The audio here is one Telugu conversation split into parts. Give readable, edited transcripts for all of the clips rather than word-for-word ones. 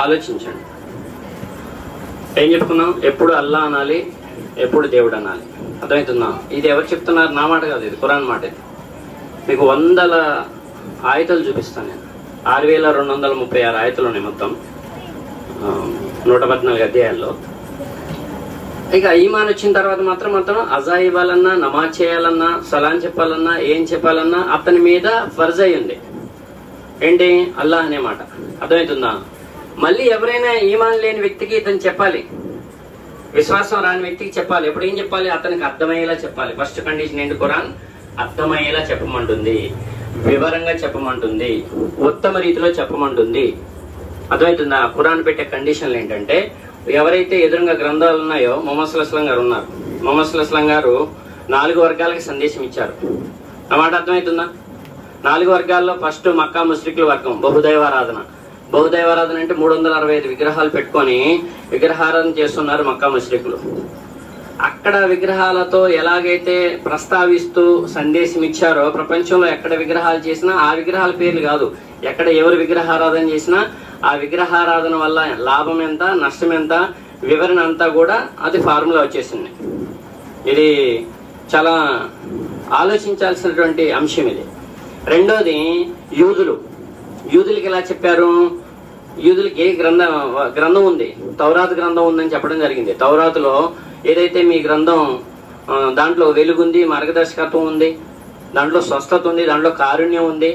ఆలోచించండి. ఏం చెప్పుకున్నాం? ఎప్పుడు అల్లా అనాలి, ఎప్పుడు దేవుడు అనాలి. అర్థమవుతుందా? ఇది ఎవరు చెప్తున్నారు? నా మాట కాదు, ఇది ఖురాన్ మాట. ఇది మీకు వందల ఆయతలు చూపిస్తాను నేను. 6236 ఆయతలు ఉన్నాయి మొత్తం 114 అధ్యాయాల్లో. ఇక ఈమాన్ వచ్చిన తర్వాత మాత్రం అజా ఇవ్వాలన్నా, నమాజ్ చేయాలన్నా, సలాం చెప్పాలన్నా, ఏం చెప్పాలన్నా అతని మీద ఫర్జ్ అయి ఉంది. ఏంటి? అల్లా అనే మాట. అర్థమవుతుందా? మళ్ళీ ఎవరైనా ఈమాన్ లేని వ్యక్తికి ఇతను చెప్పాలి, విశ్వాసం రాని వ్యక్తికి చెప్పాలి. ఎప్పుడు ఏం చెప్పాలి? అతనికి అర్థమయ్యేలా చెప్పాలి. ఫస్ట్ కండిషన్ ఏంటి? ఖురాన్ అర్థమయ్యేలా చెప్పమంటుంది, వివరంగా చెప్పమంటుంది, ఉత్తమ రీతిలో చెప్పమంటుంది. అర్థమవుతుందా? ఖురాన్ పెట్టే కండిషన్లు ఏంటంటే, ఎవరైతే ఎదురుగా గ్రంథాలు ఉన్నాయో, మొహమ్మద్ సల్లల్లాహు అలైహి వసల్లం గారు ఉన్నారు. మొహమ్మద్ సల్లల్లాహు అలైహి వసల్లం గారు 4 వర్గాలకి సందేశం ఇచ్చారు. ఆ మాట అర్థమవుతుందా? 4 వర్గాల్లో ఫస్ట్ మక్కా ముష్రికుల వర్గం, బహుదైవారాధన. బహుదైవారాధన అంటే 365 విగ్రహాలు పెట్టుకొని విగ్రహారాధన చేస్తున్నారు మక్కా ముష్రికులు. అక్కడ విగ్రహాలతో ఎలాగైతే ప్రస్తావిస్తూ సందేశం ఇచ్చారో, ప్రపంచంలో ఎక్కడ విగ్రహాలు చేసినా ఆ విగ్రహాల పేర్లు కాదు, ఎక్కడ ఎవరు విగ్రహారాధన చేసినా ఆ విగ్రహారాధన వల్ల లాభం ఎంత, నష్టం ఎంత, వివరణ అంతా కూడా అది ఫార్ములా వచ్చేసింది. ఇది చాలా ఆలోచించాల్సినటువంటి అంశం ఇది. రెండోది యూదులకి ఎలా చెప్పారు? యూదులకి ఏ గ్రంథం ఉంది? తౌరాత్ గ్రంథం ఉందని చెప్పడం జరిగింది. తౌరాతులో ఏదైతే మీ గ్రంథం, దాంట్లో వెలుగుంది, మార్గదర్శకత్వం ఉంది, దాంట్లో స్వస్థత ఉంది, దాంట్లో కారుణ్యం ఉంది,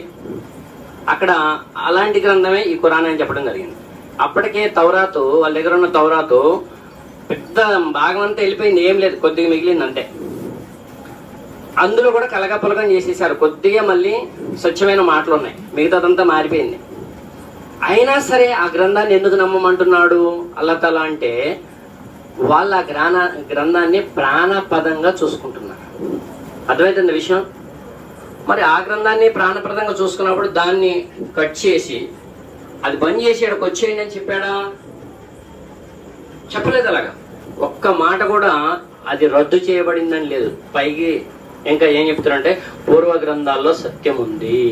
అక్కడ అలాంటి గ్రంథమే ఈ ఖురాన్ అని చెప్పడం జరిగింది. అప్పటికే తౌరాతు, వాళ్ళ దగ్గర ఉన్న తౌరాతు పెద్ద భాగం అంతా వెళ్ళిపోయింది, ఏం లేదు, కొద్దిగా మిగిలింది అంతే. అందులో కూడా కలగపలకం చేసేసారు, కొద్దిగా మళ్ళీ స్వచ్ఛమైన మాటలు ఉన్నాయి, మిగతాదంతా మారిపోయింది. అయినా సరే ఆ గ్రంథాన్ని ఎందుకు నమ్మమంటున్నాడు అల్లాహ్ తఆలా అంటే, వాళ్ళ గ్రంథాన్ని ప్రాణపదంగా చూసుకుంటున్నారు. అర్థమవుతుంది విషయం? మరి ఆ గ్రంథాన్ని ప్రాణప్రదంగా చూసుకున్నప్పుడు దాన్ని కట్ చేసి అది బంద్ చేసి ఇక్కడికి వచ్చేయండి అని చెప్పాడా? చెప్పలేదు. అలాగా ఒక్క మాట కూడా అది రద్దు చేయబడిందని లేదు. పైకి ఇంకా ఏం చెప్తారంటే, పూర్వ గ్రంథాల్లో సత్యం ఉంది,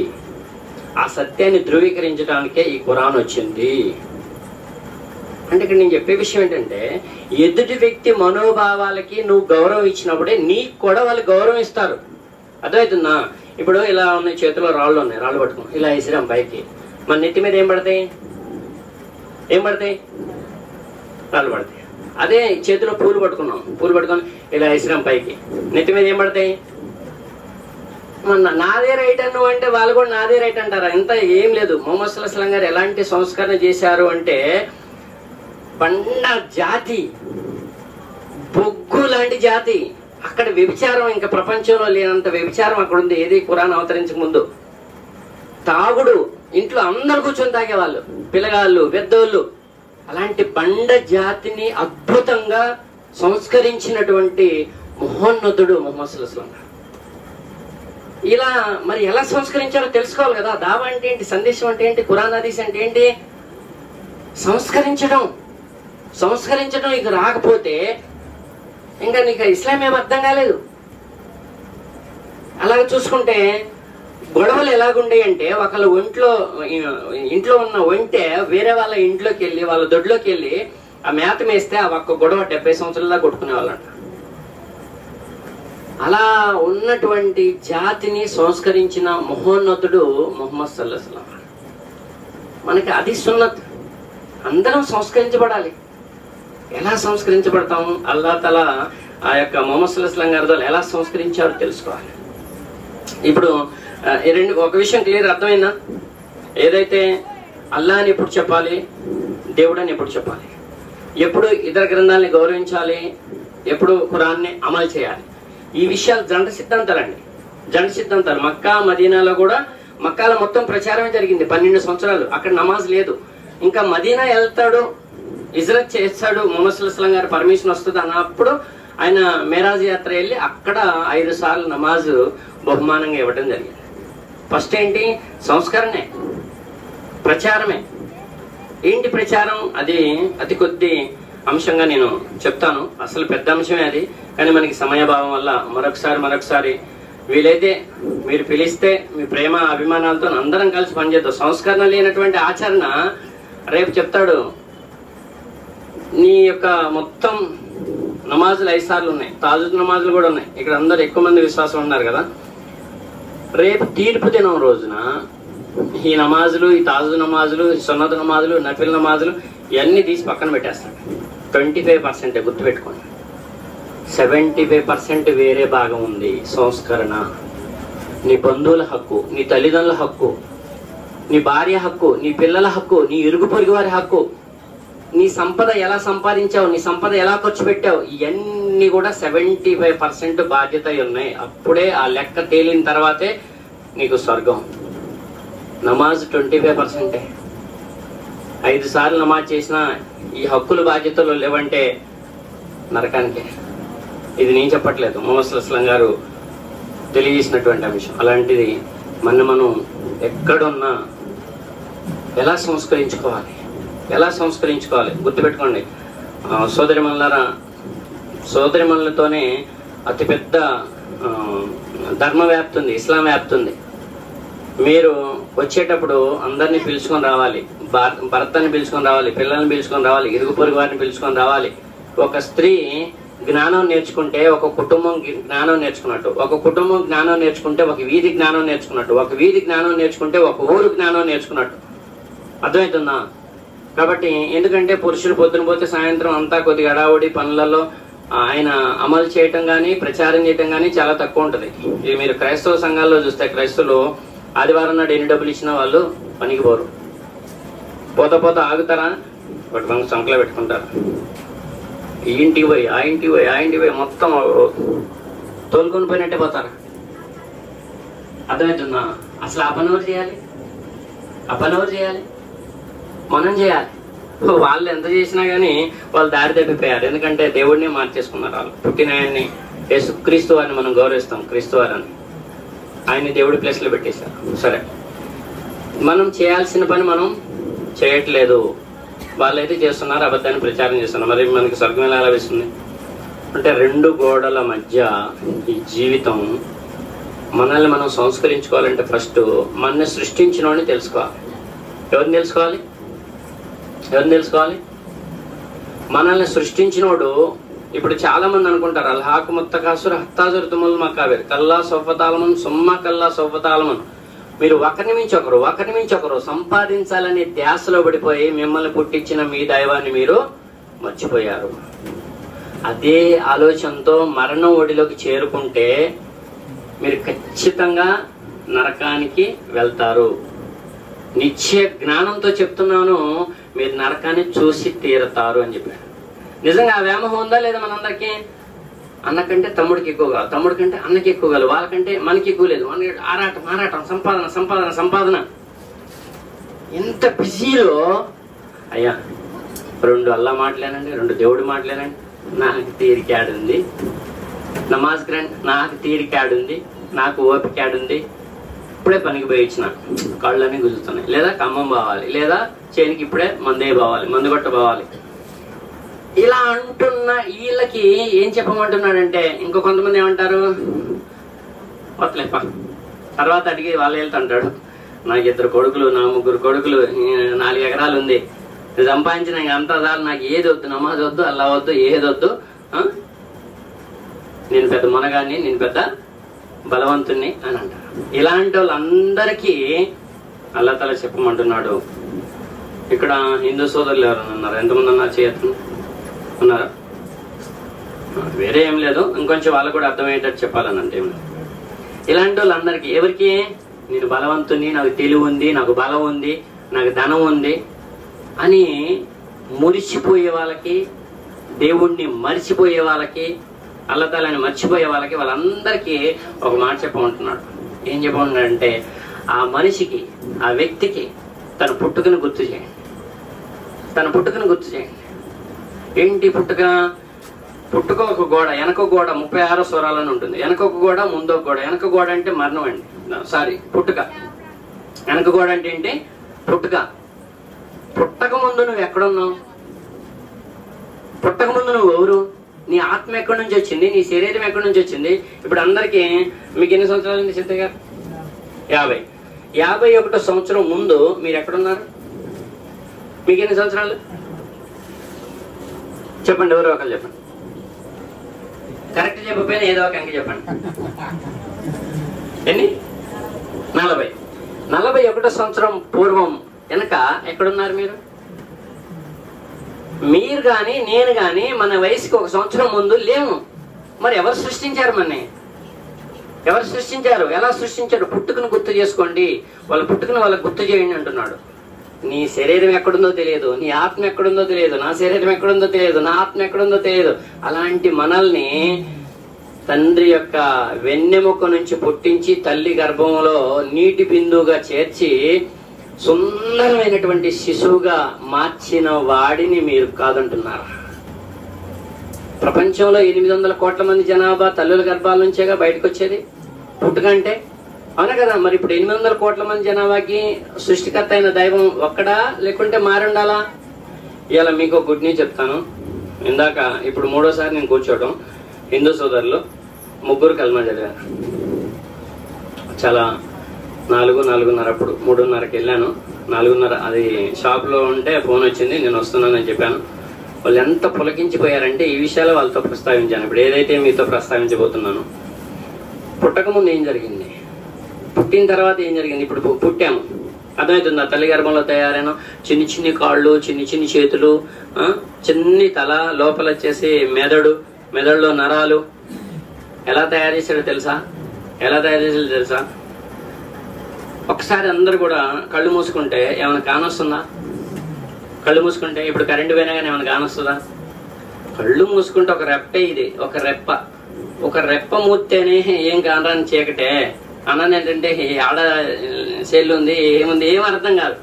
ఆ సత్యాన్ని ధృవీకరించడానికే ఈ ఖురాన్ వచ్చింది. అంటే ఇక్కడ నేను చెప్పే విషయం ఏంటంటే, ఎదుటి వ్యక్తి మనోభావాలకి నువ్వు గౌరవం ఇచ్చినప్పుడే నీకు కూడా వాళ్ళు గౌరవం ఇస్తారు. అర్థమవుతుందా? ఇప్పుడు ఇలా ఉన్నాయి, చేతిలో రాళ్ళు ఉన్నాయి, రాళ్ళు పట్టుకున్నాం, ఇలా వేసిరాం పైకి, మన నెత్తి మీద ఏం పడతాయి? రాళ్ళు పడతాయి. అదే చేతిలో పూలు పట్టుకున్నాం, పూలు పట్టుకొని ఇలా వేసిరాం పైకి, నెత్తి మీద ఏం పడతాయి? నాదే రైట్ అను అంటే వాళ్ళు కూడా నాదే రైట్ అంటారా? ఇంత ఏం లేదు. మొహమ్మద్ సల్లల్లాహు అలైహి వసల్లం గారు ఎలాంటి సంస్కరణ చేశారు అంటే, బండ జాతి, బొగ్గు లాంటి జాతి. అక్కడ వ్యభిచారం ఇంకా ప్రపంచంలో లేనంత వ్యభిచారం అక్కడ ఉంది. ఏది? ఖురాన్ అవతరించక ముందు. తాగుడు, ఇంట్లో అందరు కూర్చొని తాగేవాళ్ళు, పిల్లగాళ్ళు, పెద్దోళ్ళు. అలాంటి బండ జాతిని అద్భుతంగా సంస్కరించినటువంటి మహోన్నతుడు మొహమ్మద్ సల్లల్లాహు అలైహి వసల్లం. ఇలా మరి ఎలా సంస్కరించారో తెలుసుకోవాలి కదా. దావా అంటే ఏంటి? సందేశం అంటే ఏంటి? ఖురాన్ హదీస్ అంటే ఏంటి? సంస్కరించడం ఇక రాకపోతే ఇంకా నీకు ఇస్లాం ఏం అర్థం కాలేదు. అలాగే చూసుకుంటే గొడవలు ఎలాగుండే అంటే, ఒకళ్ళు ఇంట్లో ఉన్న ఒంటె వేరే వాళ్ళ ఇంట్లోకి వెళ్ళి, వాళ్ళ దొడ్లోకి వెళ్ళి ఆ మేత మేస్తే ఆ ఒక్క గొడవ 70 సంవత్సరాల కొట్టుకునే వాళ్ళంట. అలా ఉన్నటువంటి జాతిని సంస్కరించిన మహోన్నతుడు మొహమ్మద్ సల్లల్లాహు అలైహి వసల్లం. మనకి అది సున్నత్. అందరం సంస్కరించబడాలి. ఎలా సంస్కరించబడతాము? అల్లాహ్ తఆలా ఆ యొక్క మొహమ్మద్ సల్లల్లాహు అలైహి వసల్లం గారితో ఎలా సంస్కరించారో తెలుసుకోవాలి. ఇప్పుడు ఒక విషయం క్లియర్ అర్థమైందా? ఏదైతే అల్లాహని ఎప్పుడు చెప్పాలి, దేవుడని ఎప్పుడు చెప్పాలి, ఎప్పుడు ఇతర గ్రంథాలని గౌరవించాలి, ఎప్పుడు ఖురాన్ని అమలు చేయాలి, ఈ విషయాలు జంట సిద్ధాంతాలండి. జంట సిద్ధాంతాలు. మక్కా మదీనాలో కూడా, మక్కాలో మొత్తం ప్రచారమే జరిగింది 12 సంవత్సరాలు. అక్కడ నమాజ్ లేదు. ఇంకా మదీనా వెళ్తాడు, హిజ్రత్ చేస్తాడు, మొహమ్మద్ సల్లల్లాహు అలైహి వసల్లం గారు పర్మిషన్ వస్తుంది అన్నప్పుడు ఆయన మేరాజ్ యాత్ర వెళ్ళి అక్కడ 5 సార్లు నమాజు బహుమానంగా ఇవ్వడం జరిగింది. ఫస్ట్ ఏంటి? సంస్కరణే, ప్రచారమే. ఏంటి ప్రచారం? అది అతి కొద్ది అంశంగా నేను చెప్తాను. అసలు పెద్ద అంశమే అది, కానీ మనకి సమయభావం వల్ల మరొకసారి వీలైతే మీరు పిలిస్తే మీ ప్రేమ అభిమానాలతో అందరం కలిసి పనిచేద్దాం. సంస్కరణ లేనటువంటి ఆచరణ రేపు చెప్తాడు నీ యొక్క మొత్తం నమాజులు 5 సార్లు ఉన్నాయి, తాజు నమాజులు కూడా ఉన్నాయి. ఇక్కడ అందరు ఎక్కువ మంది విశ్వాసం ఉన్నారు కదా. రేపు తీర్పు దినం రోజున ఈ నమాజులు, ఈ తాజు నమాజులు, సున్నతు నమాజులు, నఫిల్ నమాజులు ఇవన్నీ తీసి పక్కన పెట్టేస్తాడు. 25% గుర్తుపెట్టుకోండి. 75% వేరే భాగం ఉంది. సంస్కరణ, నీ బంధువుల హక్కు, నీ తల్లిదండ్రుల హక్కు, నీ భార్య హక్కు, నీ పిల్లల హక్కు, నీ ఇరుగు పొరుగు వారి హక్కు, నీ సంపద ఎలా సంపాదించావు, నీ సంపద ఎలా ఖర్చు పెట్టావు, ఇవన్నీ కూడా 75% బాధ్యత ఉన్నాయి. అప్పుడే ఆ లెక్క తేలిన తర్వాతే నీకు స్వర్గం. నమాజ్ 25%. 5 సార్లు నమాజ్ చేసినా ఈ హక్కులు బాధ్యతలు లేవంటే నరకానికే. ఇది నేను చెప్పట్లేదు, ముహమ్మద్ అస్లం గారు తెలియజేసినటువంటి అంశం. అలాంటిది మనం ఎక్కడున్నా ఎలా సంస్కరించుకోవాలి, ఎలా సంస్కరించుకోవాలి గుర్తుపెట్టుకోండి. సోదరిమణులతోనే అతిపెద్ద ధర్మ వ్యాప్తి ఉంది, ఇస్లాం వ్యాప్తి ఉంది. మీరు వచ్చేటప్పుడు అందరినీ పిలుచుకొని రావాలి, భర్తని పిలుచుకొని రావాలి, పిల్లల్ని పిలుచుకొని రావాలి, ఇరుగు పొరుగు వారిని పిలుచుకొని రావాలి. ఒక స్త్రీ జ్ఞానం నేర్చుకుంటే ఒక కుటుంబం జ్ఞానం నేర్చుకున్నట్టు, ఒక కుటుంబం జ్ఞానం నేర్చుకుంటే ఒక వీధి జ్ఞానం నేర్చుకున్నట్టు, ఒక వీధి జ్ఞానం నేర్చుకుంటే ఒక ఊరు జ్ఞానం నేర్చుకున్నట్టు. అర్థమవుతుందా? కాబట్టి ఎందుకంటే పురుషులు పొద్దున పోతే సాయంత్రం అంతా కొద్దిగా హడావుడి పనులలో ఆయన అమలు చేయటం కానీ ప్రచారం చేయటం కానీ చాలా తక్కువ ఉంటుంది. ఇది మీరు క్రైస్తవ సంఘాల్లో చూస్తే క్రైస్తవులు ఆదివారం నాడు ఎన్ని డబ్బులు ఇచ్చినా వాళ్ళు పనికి పోరు. పోత ఆగుతారా, ఒకటి సంకలో పెట్టుకుంటారు. ఈ ఇంటికి పోయి ఆ ఇంటికి పోయి ఆ ఇంటికి పోయి మొత్తం తోలుకొని పోయినట్టే పోతారు. అర్థమవుతుందా? అసలు ఆ పని ఎవరు చేయాలి? ఆ పని ఎవరు చేయాలి? మనం చేయాలి. వాళ్ళు ఎంత చేసినా కానీ వాళ్ళు దారి తప్పిపోయారు. ఎందుకంటే దేవుడిని మార్చేసుకున్నారు. వాళ్ళు పుట్టిన ఆయన్ని, క్రీస్తు వారిని మనం గౌరవిస్తాం, క్రీస్తు వారిని, ఆయన్ని దేవుడి ప్లేస్లో పెట్టేశారు. సరే, మనం చేయాల్సిన పని మనం చేయట్లేదు, వాళ్ళైతే చేస్తున్నారు, అబద్ధాన్ని ప్రచారం చేస్తున్నారు. మరి మనకి స్వర్గం ఎలా లభిస్తుంది అంటే 2 గోడల మధ్య ఈ జీవితం. మనల్ని మనం సంస్కరించుకోవాలంటే ఫస్ట్ మనల్ని సృష్టించిన వాడిని తెలుసుకోవాలి. ఎవరిని తెలుసుకోవాలి? ఎవరిని తెలుసుకోవాలి? మనల్ని సృష్టించినోడు. ఇప్పుడు చాలా మంది అనుకుంటారు అల్హాకు ముత్తకాసుర హత్తాజుర్ తుముల్ మకాబిర్ కల్లా సౌఫతాలమన్ సుమ్మ కల్లా సౌఫతాలమన్. మీరు ఒకరిని మించి ఒకరు సంపాదించాలనే ధ్యాసలో పడిపోయి మిమ్మల్ని పుట్టించిన మీ దైవాన్ని మీరు మర్చిపోయారు. అదే ఆలోచనతో మరణం ఒడిలోకి చేరుకుంటే మీరు ఖచ్చితంగా నరకానికి వెళ్తారు. నిశ్చయ జ్ఞానంతో చెప్తున్నాను, మీరు నరకాన్ని చూసి తీరతారు అని చెప్పాడు. నిజంగా ఆ వ్యామోహం ఉందా లేదా మనందరికీ? అన్నకంటే తమ్ముడికి ఎక్కువ కావాలి, తమ్ముడి కంటే అన్నకి ఎక్కువ కావాలి, వాళ్ళకంటే మనకి ఎక్కువ లేదు. మనకి ఆరాటం, సంపాదన. ఎంత బిజీలో అయ్యా 2 అల్లా మాటలేనండి, 2 దేవుడి మాటలేనండి, నాకు తీరికాడుంది. నమాజ్ గ్రాండ్, నాకు తీరికాడుంది, నాకు ఓపికాడుంది. ఇప్పుడే పనికి పోయి ఇచ్చిన కాళ్ళన్నీ గుంజుతున్నాయి, లేదా ఖమ్మం పోవాలి, లేదా చేనికి ఇప్పుడే మందు కొట్ట పోవాలి. ఇలా అంటున్న వీళ్ళకి ఏం చెప్పమంటున్నాడంటే, ఇంకో కొంతమంది ఏమంటారు, వస్తలేప తర్వాత అడిగి వాళ్ళు వెళ్తుంటాడు, నాకు 2 కొడుకులు, నా 3 కొడుకులు, 4 ఎకరాలు ఉంది, సంపాదించిన అంతా చాలు, నాకు ఏది వద్దు, నమాజ్ వద్దు, అల్లా వద్దు, ఏది వద్దు, నేను పెద్ద మునగాన్ని, నేను పెద్ద బలవంతుణ్ణి అని అంటారు. ఇలాంటి వాళ్ళందరికీ అల్లా తఆలా చెప్పమంటున్నాడు. ఇక్కడ హిందూ సోదరులు ఎవరైనా ఉన్నారు? ఎంతమంది ఉన్నారు? చేయత్తున్నారు ఉన్నారా? వేరే ఏం లేదు, ఇంకొంచెం వాళ్ళకు కూడా అర్థమయ్యేటట్టు చెప్పాలని అంటే ఏం లేదు. ఇలాంటి వాళ్ళందరికీ ఎవరికి? నేను బలవంతుని, నాకు తెలివి ఉంది, నాకు బలం ఉంది, నాకు ధనం ఉంది అని మురిసిపోయే వాళ్ళకి, దేవుణ్ణి మరిచిపోయే వాళ్ళకి, అల్లా తఆలాని మర్చిపోయే వాళ్ళకి, వాళ్ళందరికీ ఒక మాట చెప్పమంటున్నాడు. ఏం చెప్పమంటున్నాడంటే, ఆ మనిషికి, ఆ వ్యక్తికి తన పుట్టుకను గుర్తు చేయండి. తన పుట్టుకను గుర్తు చేయండి. ఏంటి పుట్టుక? పుట్టుక ఒక గోడ, వెనక గోడ 36 స్వరాలని ఉంటుంది. వెనక ఒక గోడ, ముందు ఒక గోడ. వెనక గోడ అంటే మరణం అండి, సారీ పుట్టుక. వెనక గోడ అంటే ఏంటి? పుట్టుక. పుట్టక ముందు నువ్వు ఎక్కడున్నావు? పుట్టక ముందు నువ్వు ఎవరు? నీ ఆత్మ ఎక్కడి నుంచి వచ్చింది? నీ శరీరం ఎక్కడి నుంచి వచ్చింది? ఇప్పుడు అందరికీ మీకు ఎన్ని సంవత్సరాలు ఉంది చింతయ్య గారు? 50. 51 సంవత్సరం ముందు మీరు ఎక్కడున్నారు? మీకు ఎన్ని సంవత్సరాలు చెప్పండి, ఎవరో ఒకరు చెప్పండి. కరెక్ట్ చెప్పకపోయినా ఏదో ఒక అంక చెప్పండి. ఎన్ని? 40. 41 సంవత్సరం పూర్వం వెనక ఎక్కడున్నారు మీరు? మీరు కానీ నేను కానీ మన వయసుకి 1 సంవత్సరం ముందు లేము. మరి ఎవరు సృష్టించారు మనని? ఎవరు సృష్టించారు? ఎలా సృష్టించారు? పుట్టుకను గుర్తు చేసుకోండి. వాళ్ళ పుట్టుకను వాళ్ళకి గుర్తు చేయండి అంటున్నాడు. నీ శరీరం ఎక్కడుందో తెలియదు, నీ ఆత్మ ఎక్కడుందో తెలియదు, నా శరీరం ఎక్కడుందో తెలియదు, నా ఆత్మ ఎక్కడుందో తెలియదు. అలాంటి మనల్ని తండ్రి యొక్క వెన్నెముక నుంచి పుట్టించి తల్లి గర్భంలో నీటి బిందువుగా చేర్చి సుందరమైనటువంటి శిశువుగా మార్చిన వాడిని మీరు కాదంటున్నారు. ప్రపంచంలో 800 కోట్ల మంది జనాభా తల్లుల గర్భాల నుంచేగా బయటకు వచ్చేది పుట్టుకంటే, అవునా కదా? మరి ఇప్పుడు 800 కోట్ల మంది జనాభాకి సృష్టికర్త అయిన దైవం ఒక్కడా, లేకుంటే మారుండాలా? ఇలా మీకు గుడ్ న్యూస్ చెప్తాను. ఇందాక ఇప్పుడు 3వసారి నేను కూర్చోవడం, హిందూ సోదరులు 3 కల్మా చదివాను. చాలా 4:30 అప్పుడు 3:30కి వెళ్ళాను. 4:30 అది షాప్లో ఉంటే ఫోన్ వచ్చింది, నేను వస్తున్నానని చెప్పాను. వాళ్ళు ఎంత పులకించిపోయారంటే ఈ విషయాలు వాళ్ళతో ప్రస్తావించాను. ఇప్పుడు ఏదైతే మీతో ప్రస్తావించబోతున్నాను, పుట్టక ముందు ఏం జరిగింది, పుట్టిన తర్వాత ఏం జరిగింది, ఇప్పుడు పుట్టాము అర్థమవుతుందా? తల్లి గర్భంలో తయారైన చిన్ని కాళ్ళు, చిన్ని చేతులు, చిన్ని తల, లోపల వచ్చేసి మెదడులో నరాలు. ఎలా తయారు చేశాడో తెలుసా? ఎలా తయారు చేసాడో తెలుసా? ఒకసారి అందరు కూడా కళ్ళు మూసుకుంటే ఏమైనా కానొస్తుందా? కళ్ళు మూసుకుంటే ఇప్పుడు కరెంటు పోయినా కానీ ఏమైనా కానొస్తుందా? కళ్ళు మూసుకుంటే ఒక రెప్పే ఇది, ఒక రెప్ప మూస్తేనే ఏం కానరాని చీకటే. అన్నది ఏంటంటే ఆడ సెల్ ఉంది, ఏముంది, ఏం అర్థం కాదు.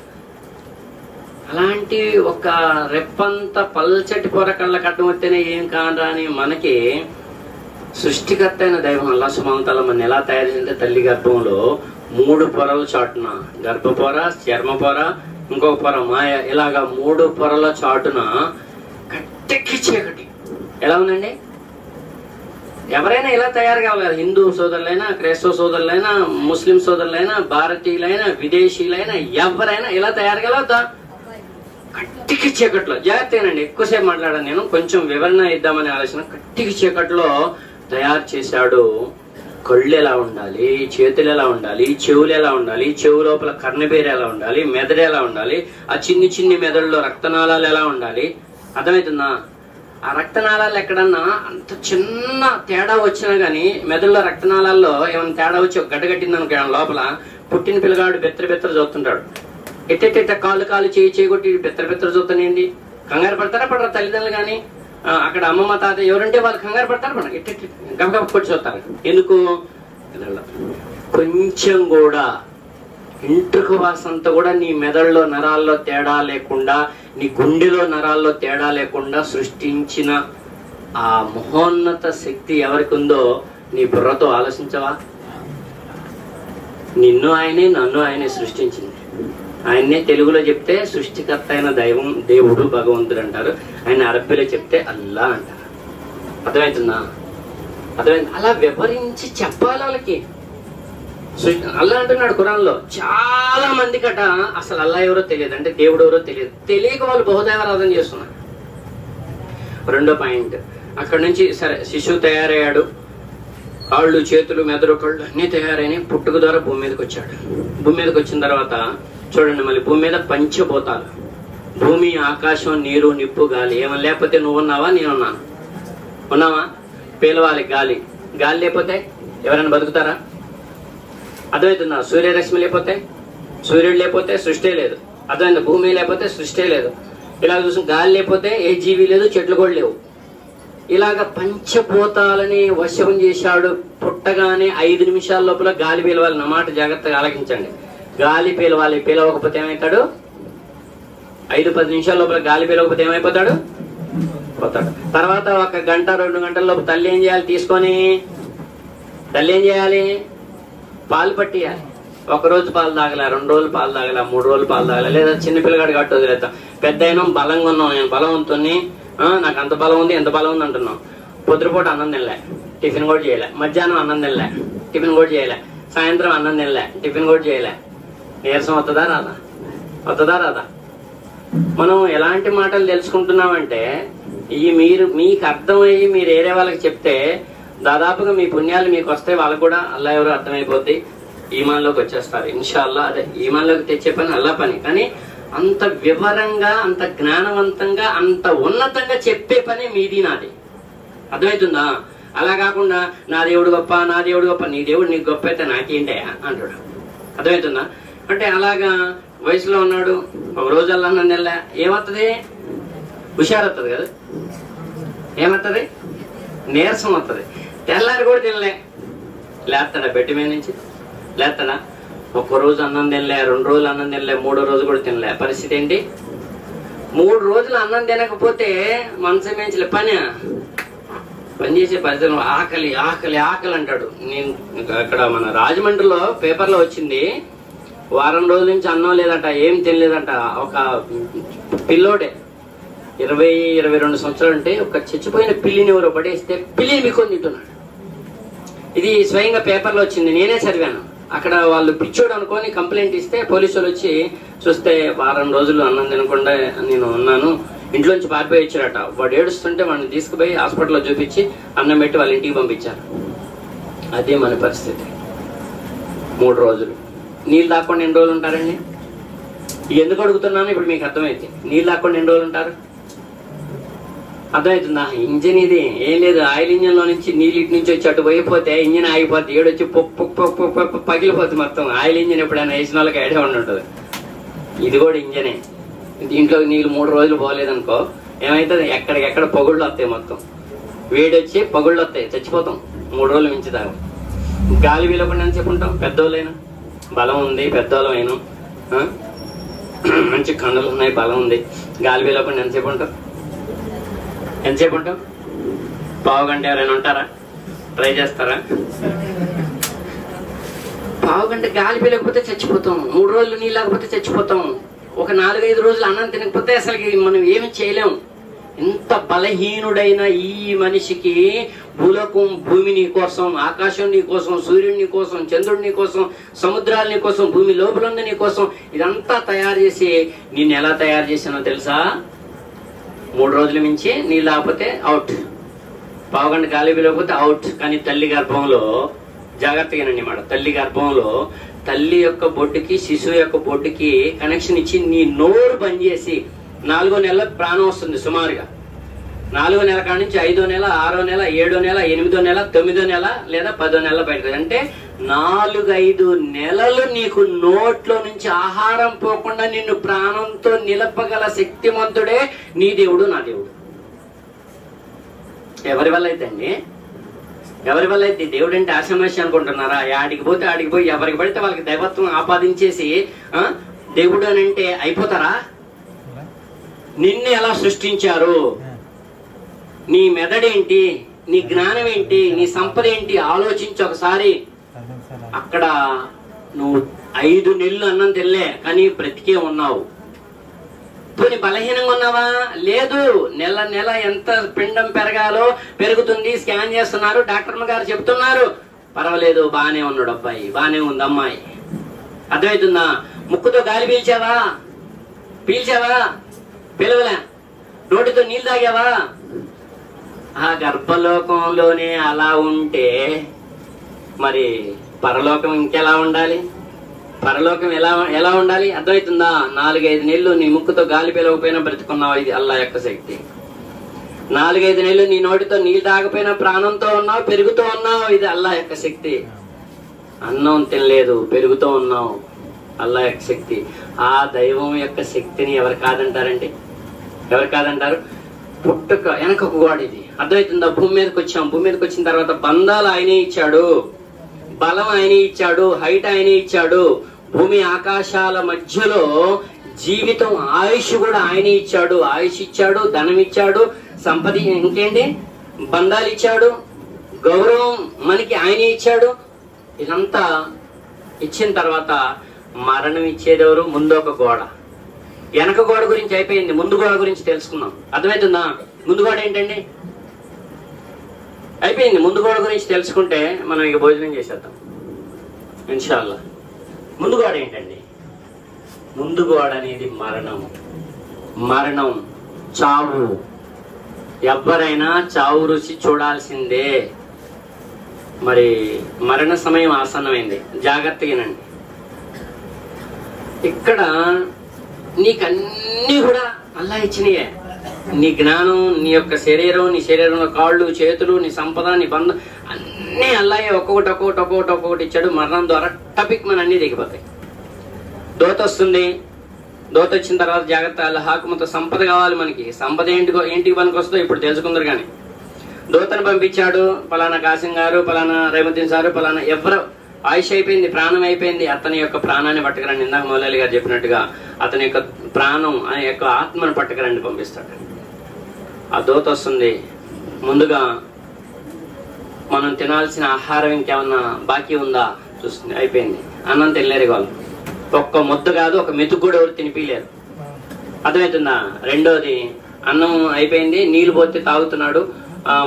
అలాంటి ఒక రెప్పంత పల్చటి పొర కళ్ళ కట్టం వస్తేనే ఏం కానరాని మనకి సృష్టికర్త అయిన దైవం అల్లా సుబ్హానహు వ తఆలా మన ఎలా తయారు చేసింటే తల్లి గర్భంలో 3 పొరల చాటున, గర్భపొర, చర్మ పొర, ఇంకొక పొర మాయ, ఇలాగా 3 పొరల చాటున కట్టెక్కి చీకటి. ఎలా ఉందండి? ఎవరైనా ఇలా తయారు కావాలి కదా. హిందూ సోదరులైనా, క్రైస్తవ సోదరులైనా, ముస్లిం సోదరులైనా, భారతీయులైనా, విదేశీయులైనా ఎవరైనా ఇలా తయారు కావద్దా? కట్టికి చీకట్లో. జాగ్రత్తగానండి, ఎక్కువసేపు మాట్లాడాను నేను, కొంచెం వివరణ ఇద్దామనే ఆలోచన. కట్టికి చీకట్లో తయారు చేశాడు. కళ్ళు ఎలా ఉండాలి, చేతులు ఎలా ఉండాలి, చెవులు ఎలా ఉండాలి, చెవు లోపల కర్ణబేరు ఎలా ఉండాలి, మెదడు ఎలా ఉండాలి, ఆ చిన్ని మెదడులో రక్తనాళాలు ఎలా ఉండాలి, అర్థమవుతుందా? ఆ రక్తనాళాలు ఎక్కడన్నా అంత చిన్న తేడా వచ్చినా గానీ, మెదడులో రక్తనాళాల్లో ఏమైనా తేడా వచ్చి ఒక గడ్డ కట్టింది అనుకో, లోపల పుట్టిన పిల్లగాడు బెత్తర చూస్తుంటాడు. ఎట్టెట్ట కాలు చేయగొట్టి బెత్తర చూస్తానేంటి? కంగారు పడతారా పడరా తల్లిదండ్రులు కానీ? అక్కడ అమ్మమ్మ తాత ఎవరుంటే వాళ్ళు కంగారు పడతారు, పడ ఎట్ట గబగబ కొట్టి చూస్తారు. ఎందుకు? కొంచెం కూడా ఇంట్రుక వాసంతా కూడా నీ మెదడులో నరాల్లో తేడా లేకుండా, నీ గుండెలో నరాల్లో తేడా లేకుండా సృష్టించిన ఆ మహోన్నత శక్తి ఎవరికి ఉందో నీ బుర్రతో ఆలోచించవా? నిన్ను ఆయనే, నన్ను ఆయనే సృష్టించింది. ఆయన్నే తెలుగులో చెప్తే సృష్టికర్త అయిన దైవం, దేవుడు, భగవంతుడు అంటారు. ఆయన అరబ్బీలో చెప్తే అల్లా అంటారు. అర్థమవుతుందా? అర్థమైంది? అలా వివరించి చెప్పాలి వాళ్ళకి. అల్లా అంటున్నాడు ఖురాన్లో. చాలా మందికట అసలు అల్లా ఎవరో తెలియదు, అంటే దేవుడు ఎవరో తెలియదు. తెలియక వాళ్ళు బహుదైవారాధన చేస్తున్నారు. 2వ పాయింట్, అక్కడ నుంచి సరే శిశువు తయారయ్యాడు, కాళ్ళు, చేతులు, మెదడు, కళ్ళు అన్నీ తయారైనాయి. పుట్టుక ద్వారా భూమి మీదకి వచ్చాడు. భూమి మీదకి వచ్చిన తర్వాత చూడండి, మళ్ళీ భూమి మీద పంచభూతాలు, భూమి, ఆకాశం, నీరు, నిప్పు, గాలి. ఏమన్నా లేకపోతే నువ్వు ఉన్నావా, నేనున్నాను? ఉన్నావా? పేలవాలి గాలి. గాలి లేకపోతే ఎవరైనా బతుకుతారా? అర్థమవుతుందా? సూర్యరశ్మి లేకపోతే, సూర్యుడు లేకపోతే సృష్టి లేదు. అర్థమైందా? భూమి లేకపోతే సృష్టి లేదు. ఇలా చూసి గాలి లేకపోతే ఏ జీవి లేదు, చెట్లు కూడా లేవు. ఇలాగ పంచభూతాలని వశం చేశాడు. పుట్టగానే 5 నిమిషాల లోపల గాలి పీలవాలి. నా మాట జాగ్రత్తగా ఆలకించండి. గాలి పీలవాలి. పీలవకపోతే ఏమవుతాడు? 5-10 నిమిషాల లోపల గాలి పీలవకపోతే ఏమైపోతాడు? పోతాడు. తర్వాత 1 గంట 2 గంటల లోపు తల్లి ఏం చేయాలి? తీసుకొని తల్లి ఏం చేయాలి? పాలు పట్టియాలి. 1 రోజు పాలు తాగలే, 2 రోజులు పాలు తాగలే, 3 రోజులు పాలు తాగలే. లేదా చిన్న పిల్లగాడు కట్టు వదిలేస్తాం. పెద్ద అయినా బలంగా ఉన్నాం, నేను బలవంతుని, నాకు అంత బలం ఉంది, ఎంత బలం ఉంది అంటున్నాం. పొద్దుపూట అన్నం తినలే, టిఫిన్ కూడా చేయలే. మధ్యాహ్నం అన్నం తినలే, టిఫిన్ కూడా చేయలే. సాయంత్రం అన్నం తినలే, టిఫిన్ కూడా చేయలే. నీరసం వస్తుందా రాదా? వస్తుందా రాదా? మనం ఎలాంటి మాటలు తెలుసుకుంటున్నామంటే మీకు అర్థమయ్యి మీరు వేరే వాళ్ళకి చెప్తే దాదాపుగా మీ పుణ్యాలు మీకు వస్తాయి, వాళ్ళకు కూడా అల్లా ఎవరో అర్థమైపోద్ది, ఈమాన్లోకి వచ్చేస్తారు ఇన్షాల్లా. అదే ఈమాన్లోకి తెచ్చే పని అల్లా పని, కానీ అంత వివరంగా, అంత జ్ఞానవంతంగా, అంత ఉన్నతంగా చెప్పే పని మీది నాది. అర్థమవుతుందా? అలా కాకుండా నా దేవుడు గొప్ప, నా దేవుడు గొప్ప, నీ దేవుడు నీకు గొప్ప అయితే నాకేంటే అంటాడు. అర్థమవుతుందా? అంటే అలాగా వయసులో ఉన్నాడు, ఒక రోజల్లా నెల ఏమవుతుంది? హుషారవుతుంది కదా, ఏమవుతుంది? నీరసం వస్తుంది. తెల్లారి కూడా తినలే, లేస్తాడా బెట్టి మీద నుంచి? లేస్తాడా? ఒక్కరోజు అన్నం తినలే, 2 రోజులు అన్నం తినలే, 3వ రోజు కూడా తినలే. పరిస్థితి ఏంటి? 3 రోజులు అన్నం తినకపోతే మనసు మించలే పని చేసే పరిస్థితులు ఆకలి ఆకలి ఆకలి అంటాడు. నేను అక్కడ మన రాజమండ్రిలో పేపర్లో వచ్చింది, వారం రోజుల నుంచి అన్నం లేదట, ఏం తినలేదట. ఒక పిల్లోడే 20-22 సంవత్సరాలు ఉంటే ఒక చచ్చిపోయిన పిల్లిని ఎవరో పడేస్తే పిల్లిని మీకొని తింటున్నాడు. ఇది స్వయంగా పేపర్లో వచ్చింది, నేనే చదివాను. అక్కడ వాళ్ళు పిచ్చోడు అనుకొని కంప్లైంట్ ఇస్తే పోలీసు వాళ్ళు వచ్చి చూస్తే వారం రోజులు అన్నం తినకుండా నేను ఉన్నాను, ఇంట్లోంచి పారిపోయి వచ్చారట. వాడు ఏడుస్తుంటే వాడిని తీసుకుపోయి హాస్పిటల్లో చూపించి అన్నం పెట్టి వాళ్ళ ఇంటికి పంపించారు. అదే మన పరిస్థితి. 3 రోజులు నీళ్ళు తాకుండా ఎన్ని రోజులు ఉంటారండి? ఎందుకు అడుగుతున్నాను ఇప్పుడు మీకు అర్థమైతే. నీళ్ళు తాకుండా ఎన్ని రోజులు ఉంటారు? అర్థమవుతుందా? ఇంజిన్ ఇది ఏం లేదు, ఆయిల్ ఇంజిన్ లో నుంచి నీళ్ళు ఇటు నుంచి వచ్చి అటు పోయిపోతే ఇంజిన్ ఆగిపోతే ఏడొచ్చి పగిలిపోతుంది మొత్తం. ఆయిల్ ఇంజిన్ ఎప్పుడైనా వేసిన వాళ్ళకి ఐడియా ఉంటుంది. ఇది కూడా ఇంజనే. దీంట్లో నీళ్ళు 3 రోజులు పోలేదనుకో ఏమైతుంది? ఎక్కడికెక్కడ పొగుళ్ళు వస్తాయి, మొత్తం వేడి వచ్చి పొగుళ్ళు వస్తాయి, చచ్చిపోతాం 3 రోజులు మించి దాకా. గాలి వీలకుండా ఎంతసేపు ఉంటాం? పెద్దోళ్ళైనా బలం ఉంది, పెద్దోళ్ళమైనా మంచి కండలు ఉన్నాయి, బలం ఉంది, గాలి వీలకుండా ఎంతసేపు ఉంటాం? ఎంతసేపు ఉంటాం? పావు గంట. ఎవరైనా ఉంటారా? ట్రై చేస్తారా? పావు గంట గాలి పీలకపోతే చచ్చిపోతాం, 3 రోజులు నీళ్ళు లేకపోతే చచ్చిపోతాం, ఒక 4-5 రోజులు అన్నం తినకపోతే అసలు మనం ఏమి చేయలేము. ఎంత బలహీనుడైన ఈ మనిషికి భూలోకం, భూమి నీ కోసం, ఆకాశం నీ కోసం, సూర్యుడి కోసం, చంద్రుడి కోసం, సముద్రాల నీ కోసం, భూమి లోపల ఉంది నీ కోసం, ఇదంతా తయారు చేసి నిన్ను ఎలా తయారు చేశానో తెలుసా? 3 రోజుల మించి నీళ్ళు లేకపోతే అవుట్, పావు గంట గాలి లేకపోతే అవుట్. కానీ తల్లి గర్భంలో జాగ్రత్తగానండి మాట, తల్లి గర్భంలో తల్లి యొక్క బొడ్డుకి శిశువు యొక్క బొడ్డుకి కనెక్షన్ ఇచ్చి నీ నోరు బంద్ చేసి 4వ నెల ప్రాణం వస్తుంది సుమారుగా. 4వ నెల కాడి నుంచి 5వ నెల, 6వ నెల, 7వ నెల, 8వ నెల, 9వ నెల లేదా 10వ నెల బయటకు. అంటే 4-5 నెలలు నీకు నోట్లో నుంచి ఆహారం పోకుండా నిన్ను ప్రాణంతో నిలపగల శక్తిమంతుడే నీ దేవుడు, నా దేవుడు. ఎవరి వల్ల అయితే అండి? ఎవరి వల్ల అయితే? దేవుడు అంటే ఆశమేష అనుకుంటున్నారా? ఆడికి పోతే ఆడికి పోయి ఎవరికి పడితే వాళ్ళకి దైవత్వం ఆపాదించేసి దేవుడు అని అంటే అయిపోతారా? నిన్ను ఎలా సృష్టించారు, నీ మెదడేంటి, నీ జ్ఞానం ఏంటి, నీ సంపద ఏంటి ఆలోచించి ఒకసారి. అక్కడ నువ్వు 5 నెలలు అన్నం తినలే కానీ బ్రతికే ఉన్నావు. పోనీ బలహీనంగా ఉన్నావా? లేదు. నెల నెల ఎంత పిండం పెరగాలో పెరుగుతుంది, స్కాన్ చేస్తున్నారు, డాక్టర్ గారు చెప్తున్నారు. పర్వాలేదు, బానే ఉన్నాడు అబ్బాయి, బానే ఉంది అమ్మాయి. అర్థమవుతుందా? ముక్కుతో గాలి పీల్చావా? పిలవలే. నోటితో నీళ్ళు తాగావా? ఆ గర్భలోకంలోనే అలా ఉంటే మరి పరలోకం ఇంకెలా ఉండాలి? పరలోకం ఎలా ఉండాలి? అర్థమవుతుందా? 4-5 నెలలు నీ ముక్కుతో గాలి పిలవకపోయినా బ్రతుకున్నావు, ఇది అల్లా యొక్క శక్తి. 4-5 నెలలు నీ నోటితో నీళ్ళు తాగపోయినా ప్రాణంతో ఉన్నావు, పెరుగుతూ ఉన్నావు, ఇది అల్లా యొక్క శక్తి. అన్నం తినలేదు, పెరుగుతూ ఉన్నావు, అల్లా యొక్క శక్తి. ఆ దైవం యొక్క శక్తిని ఎవరు కాదంటారండి? ఎవరు కాదంటారు? పుట్టుక వెనక గోడ ఇది. అర్థమవుతుందా? భూమి మీదకి వచ్చాం, భూమి మీదకి వచ్చిన తర్వాత బంధాలు ఆయనే ఇచ్చాడు, బలం ఆయనే ఇచ్చాడు, హైట్ ఆయనే ఇచ్చాడు, భూమి ఆకాశాల మధ్యలో జీవితం ఆయుష్ కూడా ఆయనే ఇచ్చాడు. ఆయుష్ ఇచ్చాడు, ధనం ఇచ్చాడు, సంపద, ఇంకేంటి బంధాలు ఇచ్చాడు, గౌరవం మనకి ఆయనే ఇచ్చాడు. ఇదంతా ఇచ్చిన తర్వాత మరణం ఇచ్చేదెవరు? ముందు ఒక గోడ, వెనక గోడ గురించి అయిపోయింది, ముందు గోడ గురించి తెలుసుకున్నాం. అర్థమవుతుందా? ముందు గోడ ఏంటండి? అయిపోయింది. ముందు గోడ గురించి తెలుసుకుంటే మనం ఇక భోజనం చేసేద్దాం ఇన్షాల్లా. ముందు గోడ ఏంటండి? ముందు గోడ అనేది మరణం. మరణం, చావు. ఎవరైనా చావు రుచి చూడాల్సిందే. మరి మరణ సమయం ఆసన్నమైంది, జాగ్రత్తగానండి. ఇక్కడ నీకన్నీ కూడా అల్లా ఇచ్చినయే. నీ జ్ఞానం, నీ యొక్క శరీరం, నీ శరీరంలో కాళ్ళు చేతులు, నీ సంపద, నీ బంధం అన్నీ అల్లాయే ఒక్కొక్కటి ఇచ్చాడు. మరణం ద్వారా టపిక్ మన అన్నీ దిగిపోతాయి. దోత వస్తుంది, దోత వచ్చిన తర్వాత జాగ్రత్త, అల్లాహకుమతో సంపద కావాలి మనకి. సంపద ఏంటికి పనికి వస్తుందో ఇప్పుడు తెలుసుకుందరు. కానీ దోతను పంపించాడు, పలానా కాసిం గారు, పలానా రేమద్దీన్ సారు, పలానా ఎవరు ఆయుష్ అయిపోయింది, ప్రాణం అయిపోయింది, అతని యొక్క ప్రాణాన్ని పట్టుకురండి. ఇందాక మౌలాలి గారు చెప్పినట్టుగా అతని యొక్క ప్రాణం, ఆయన యొక్క ఆత్మను పట్టుకురండి పంపిస్తాడు. ఆ దోత వస్తుంది. ముందుగా మనం తినాల్సిన ఆహారం ఇంకేమన్నా బాకీ ఉందా చూస్తుంది. అయిపోయింది, అన్నం తినలేరు వాళ్ళు. ఒక్క ముద్ద కాదు, ఒక మెతుకు కూడా ఎవరు తినిపిలేరు. అర్థమవుతుందా? రెండోది, అన్నం అయిపోయింది, నీళ్లు పోతే తాగుతున్నాడు.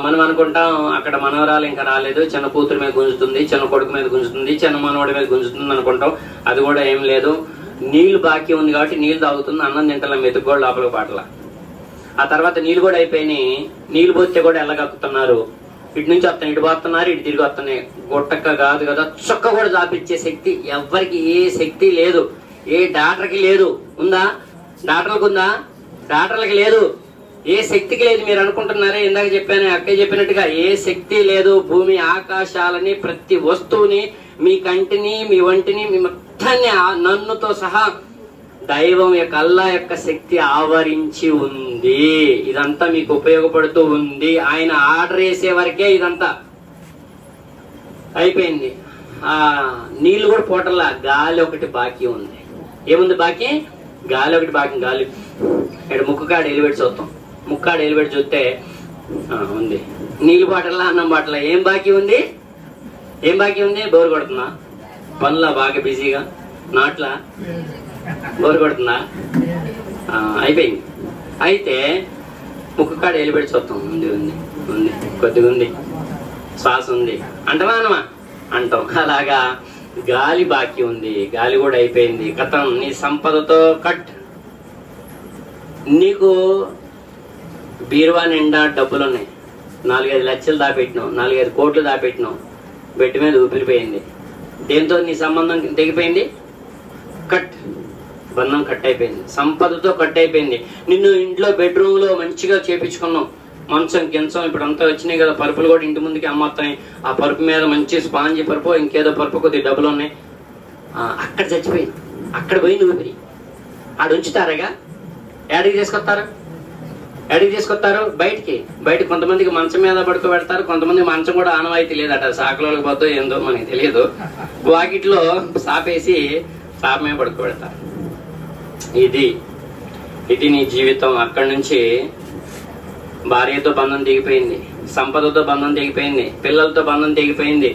మనం అనుకుంటాం అక్కడ మనవరాలు ఇంకా రాలేదు, చిన్న కూతురు మీద గుంజుతుంది, చిన్న కొడుకు మీద గుంజుతుంది, చిన్న మనవడి మీద గుంజుతుంది అనుకుంటాం. అది కూడా ఏం లేదు. నీళ్లు బాకీ ఉంది కాబట్టి నీళ్లు తాగుతుంది, అన్నం తింటలా, మెతుకు కూడా లోపలికి పాటలా. ఆ తర్వాత నీళ్లు కూడా అయిపోయినాయి, నీళ్లు పోతే కూడా ఎల్లగక్కుతున్నారు. ఇటు నుంచి వస్తాను, ఇటు పోతున్నారు, ఇటు తిరిగి వస్తున్నాయి. గొట్టక్క కాదు కదా, చొక్క కూడా చాపించే శక్తి ఎవరికి ఏ శక్తి లేదు. ఏ డాక్టర్కి లేదు. ఉందా? డాక్టర్లకు ఉందా? డాక్టర్లకి లేదు. ఏ శక్తికి లేదు. మీరు అనుకుంటున్నారే, ఇందాక చెప్పాను, అక్కయ్య చెప్పినట్టుగా ఏ శక్తి లేదు. భూమి ఆకాశాలని, ప్రతి వస్తువుని, మీ కంటిని, మీ వంటిని, మీ మొత్తాన్ని, నన్నుతో సహా దైవం యొక్క అల్లా యొక్క శక్తి ఆవరించి ఉంది. ఇదంతా మీకు ఉపయోగపడుతూ ఉంది. ఆయన ఆర్డర్ వేసే వరకే ఇదంతా అయిపోయింది. నీళ్లు కూడా పోటల్లా, గాలి ఒకటి బాకీ ఉంది. ఏముంది బాకీ? గాలి ఒకటి బాకీ. గాలి ఇక్కడ ముక్కుకాడు ఎలివేట్ చూస్తాం. ముక్కాడు ఎలివేట్ చూస్తే ఉంది. నీళ్ళు బాటల్లా, అన్నం బాటల్లా. ఏం బాకీ ఉంది? ఏం బాకీ ఉంది? బోరు కొడుతుందా? పనులా బాగా బిజీగా, నాట్లా బోరు కొడుతుందా? అయిపోయింది. అయితే ముక్కుకాడు ఎలివేట్ చూస్తాం. ఉంది ఉంది ఉంది కొద్దిగా ఉంది, శ్వాస ఉంది అంటమా అనమా అంటాం. అలాగా గాలి బాకీ ఉంది, గాలి కూడా అయిపోయింది. కథం నీ సంపదతో కట్. నీకు బీరువా నిండా డబ్బులున్నాయి, 4-5 లక్షలు దాపెట్టినావు, 4-5 కోట్లు దాపెట్టినావు, బెడ్ మీద ఊపిరిపోయింది. దేంతో నీ సంబంధం తెగిపోయింది? కట్. బంధం కట్ అయిపోయింది, సంపదతో కట్ అయిపోయింది. నిన్ను ఇంట్లో బెడ్రూమ్ లో మంచిగా చేపించుకున్నావు, మంచం కించం ఇప్పుడు అంతా వచ్చినాయి కదా, పరుపులు కూడా ఇంటి ముందుకి అమ్మతాయి. ఆ పరుపు మీద మంచి స్పాంజి పరుపు, ఇంకేదో పరుపు, కొద్ది డబ్బులు ఉన్నాయి. అక్కడ చచ్చిపోయింది, అక్కడ పోయింది ఊపిరి. ఆడ ఉంచుతారుగా, ఏడికి తీసుకొస్తారు? ఎడికి తీసుకొస్తారు? బయట కొంతమందికి మంచం మీద పడుకోబెడతారు, కొంతమంది మంచం కూడా ఆనవాయితీ లేదట, సాకులోకి పోతే ఏందో మనకి తెలియదు. వాకిట్లో సాపేసి సాప మీద పడుకోబెడతారు. ఇది నీ జీవితం. అక్కడి నుంచి భార్యతో బంధం తెగిపోయింది, సంపదతో బంధం తెగిపోయింది, పిల్లలతో బంధం తెగిపోయింది.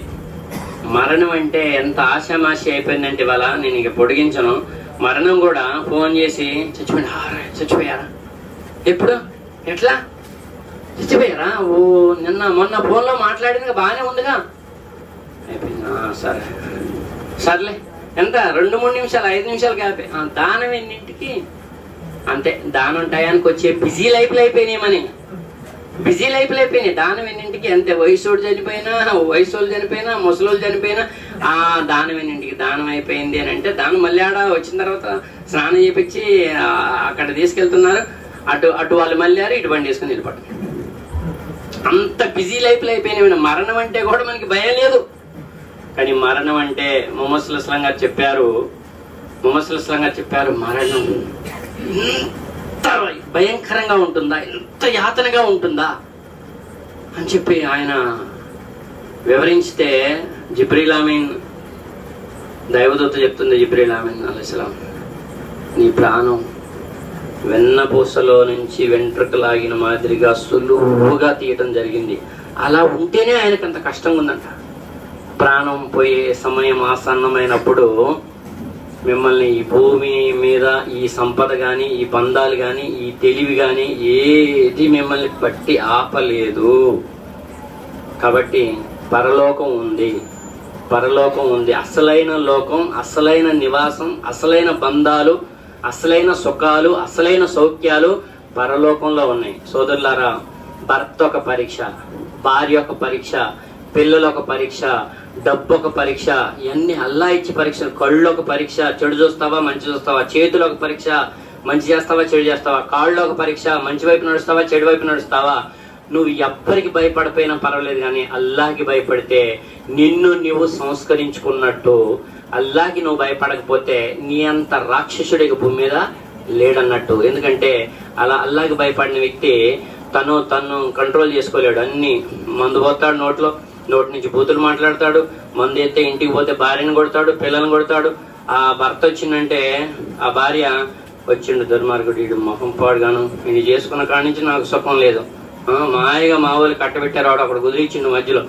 మరణం అంటే ఎంత ఆశామాషి అయిపోయిందంటే ఇవాళ నేను ఇక పొడిగించను. మరణం కూడా ఫోన్ చేసి చచ్చిపోయారా? ఎప్పుడు? ఎట్లా చచ్చిపోయారా? ఓ నిన్న మొన్న ఫోన్లో మాట్లాడింది బాగానే ఉందిగా, అయిపోయిందా? సర్లే ఎంత 2-3 నిమిషాలు 5 నిమిషాలు కాపే. దానం ఎన్నింటికి అంతే. దానం టయానికి వచ్చే బిజీ లైఫ్లు అయిపోయినాయి, బిజీ లైఫ్లు అయిపోయినాయి. దానం ఎన్నింటికి అంతే. వయసోడు చనిపోయినా, ముసలోళ్ళు చనిపోయినా దానం ఎన్నింటికి. దానం అయిపోయింది అని అంటే దానం మళ్ళీ ఆడ వచ్చిన తర్వాత స్నానం చేపించి అక్కడ తీసుకెళ్తున్నారు. అటు వాళ్ళు మళ్ళారు, ఇటు బండి వేసుకుని వెళ్ళిపోతారు. అంత బిజీ లైఫ్లు అయిపోయినాయి. మరణం అంటే కూడా మనకి భయం లేదు. కానీ మరణం అంటే ముహమ్మద్ సల్లల్లాహు అలైహి వసల్లం గారు చెప్పారు, మరణం ఎంత భయంకరంగా ఉంటుందా, ఎంత యాతనగా ఉంటుందా అని చెప్పి ఆయన వివరించితే, జిబ్రీల్ అమీన్ దైవదూత చెప్తుంది, జిబ్రీల్ అమీన్ అలైహిస్సలాం, నీ ప్రాణం వెన్నపూసలో నుంచి వెంట్రుక లాగిన మాదిరిగా సులువుగా తీయటం జరిగింది. అలా ఉంటేనే ఆయనకు అంత కష్టంగా ఉందంట. ప్రాణం పోయే సమయం ఆసన్నమైనప్పుడు మిమ్మల్ని ఈ భూమి మీద ఈ సంపద కానీ, ఈ బంధాలు కానీ, ఈ తెలివి కానీ ఏది మిమ్మల్ని పట్టి ఆపలేదు. కాబట్టి పరలోకం ఉంది, అసలైన లోకం, అసలైన నివాసం, అసలైన బంధాలు అసలైన సుఖాలు, అసలైన సౌఖ్యాలు పరలోకంలో ఉన్నాయి. సోదరులారా, భర్త ఒక పరీక్ష, భార్య ఒక పరీక్ష, పిల్లలు ఒక పరీక్ష, డబ్బు ఒక పరీక్ష, ఇవన్నీ అల్లా ఇచ్చి పరీక్షలు. కళ్ళు ఒక పరీక్ష, చెడు చూస్తావా మంచి చూస్తావా, చేతులు ఒక పరీక్ష, మంచి చేస్తావా చెడు చేస్తావా, కాళ్ళు ఒక పరీక్ష, మంచి వైపు నడుస్తావా చెడు వైపు నడుస్తావా. నువ్వు ఎవ్వరికి భయపడిపోయినా పర్వాలేదు, కానీ అల్లాహకి భయపడితే నిన్ను నువ్వు సంస్కరించుకున్నట్టు. అల్లాహకి నువ్వు భయపడకపోతే నీ అంత రాక్షసుడికి భూమి మీద లేడన్నట్టు. ఎందుకంటే అలా అల్లాహకి భయపడిన వ్యక్తి తను కంట్రోల్ చేసుకోలేడు. అన్ని మందు పోతాడు, నోటి నుంచి బూతులు మాట్లాడతాడు, మందు అయితే ఇంటికి పోతే భార్యను కొడతాడు, పిల్లలను కొడతాడు. ఆ భర్త వచ్చిందంటే ఆ భార్య వచ్చిండు దుర్మార్గుడు, వీడు మొహం పాడుగాను, నేను చేసుకున్న కాడి నుంచి నాకు సుఖం లేదు, మాయగా మా వాళ్ళు కట్టబెట్టారు, ఆవిడ అక్కడ కుదిరిచ్చిండు మధ్యలో.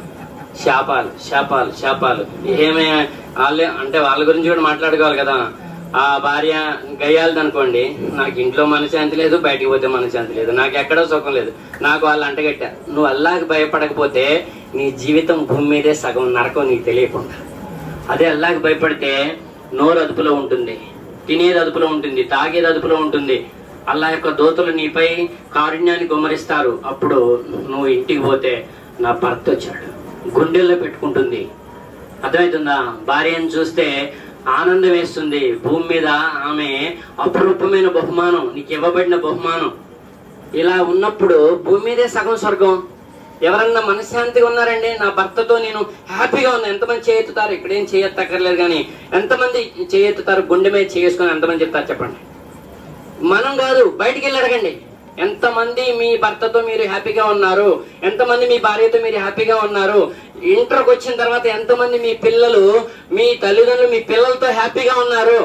శాపాలు శాపాలు శాపాలు. ఏమే వాళ్ళే అంటే వాళ్ళ గురించి కూడా మాట్లాడుకోవాలి కదా. ఆ భార్య గయ్యాలది అనుకోండి, నాకు ఇంట్లో మనశ్శాంతి లేదు, బయటికి పోతే మనశ్శాంతి లేదు, నాకు ఎక్కడో సుఖం లేదు, నాకు వాళ్ళు అంటగట్టారు. నువ్వు అల్లాహకి భయపడకపోతే నీ జీవితం భూమి మీదే సగం నరకం నీకు తెలియకుండా. అదే అల్లాహకి భయపడితే నోరు అదుపులో ఉంటుంది, తినేది అదుపులో ఉంటుంది, తాగేది అదుపులో ఉంటుంది. అల్లాహ్ యొక్క దూతలు నీపై కారుణ్యాన్ని గుమ్మరిస్తారు. అప్పుడు నువ్వు ఇంటికి పోతే నా భర్త వచ్చాడు గుండెల్లో పెట్టుకుంటుంది. అర్థమవుతుందా? భార్యను చూస్తే ఆనందం వేస్తుంది. భూమి మీద ఆమె అపురూపమైన బహుమానం, నీకు ఇవ్వబడిన బహుమానం. ఇలా ఉన్నప్పుడు భూమి మీదే సగం స్వర్గం. ఎవరన్నా మనశ్శాంతిగా ఉన్నారండి, నా భర్తతో నేను హ్యాపీగా ఉన్నా, ఎంతమంది చేయెత్తుతారు? ఇక్కడేం చేయెత్తక్కర్లేదు, కానీ ఎంతమంది చేయెత్తుతారు? గుండె మీద చేసుకొని ఎంతమంది చెప్తారు చెప్పండి? మనం కాదు, బయటికి వెళ్ళి అడగండి. ఎంతమంది మీ భర్తతో మీరు హ్యాపీగా ఉన్నారు? ఎంతమంది మీ భార్యతో మీరు హ్యాపీగా ఉన్నారు? ఇంటర్కి వచ్చిన తర్వాత ఎంతమంది మీ పిల్లలు, మీ తల్లిదండ్రులు మీ పిల్లలతో హ్యాపీగా ఉన్నారు?